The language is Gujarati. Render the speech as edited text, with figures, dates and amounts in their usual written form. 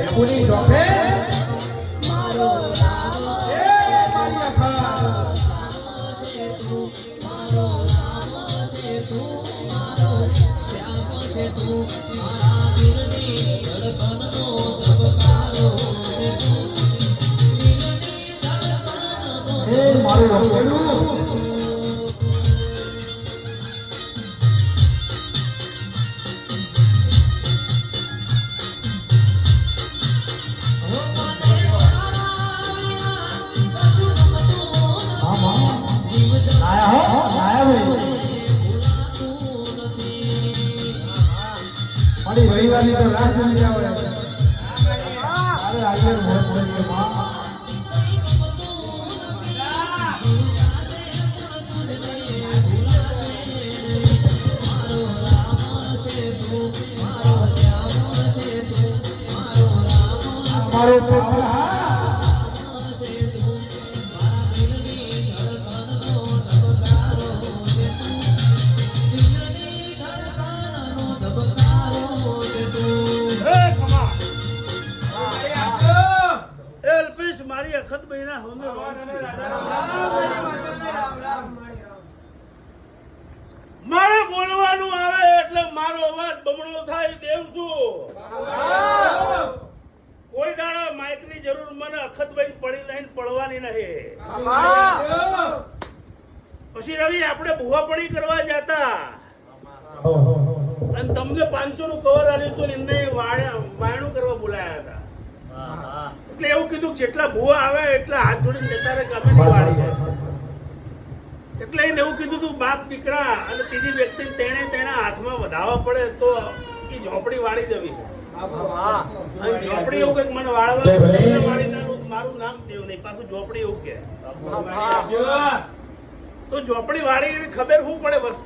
પુની જોખે મારો રામ એ મારી અખા છે તું મારો રામ છે તું મારો શ્યામ છે તું મારા દિલની ધડકનનો ધબકારો છે તું દિલની ધડકનનો એ મારું વખેડું રવિવારની તો રાત જોઈ આવે અરે આજે મોડ પડી ગયો મારો પાવલા મારી અખત બહેના હોમે મારે બોલવાનું આવે એટલે મારો અવાજ બમણો થાય દેવ છું કોઈ દાડા માઇક ની જરૂર મને અખત બહેન પડી લઈને પડવાની નહીં પછી રવિ આપણે ભૂવાપણી કરવા જતા અને તમને 500 નું કવર આલ્યું હતું એમને વાયણું કરવા બોલાયા હતા એટલે એવું કીધું જેટલા ભૂવા આવે એટલા હાથ જોડીને જતા રહે ગમે તે વાળી જાય એટલે એને એવું કીધું તું બાપ દીકરા અને ત્રીજી વ્યક્તિ તેના હાથમાં વધાવવા પડે તો એ ઝોપડી વાળી દેવી ઝોપડી એવું કઈક મને વાળવા મારું નામ દેવ નહીં પાછું ઝોપડી એવું કે તો ઝોપડી વાળી એવી ખબર શું પડે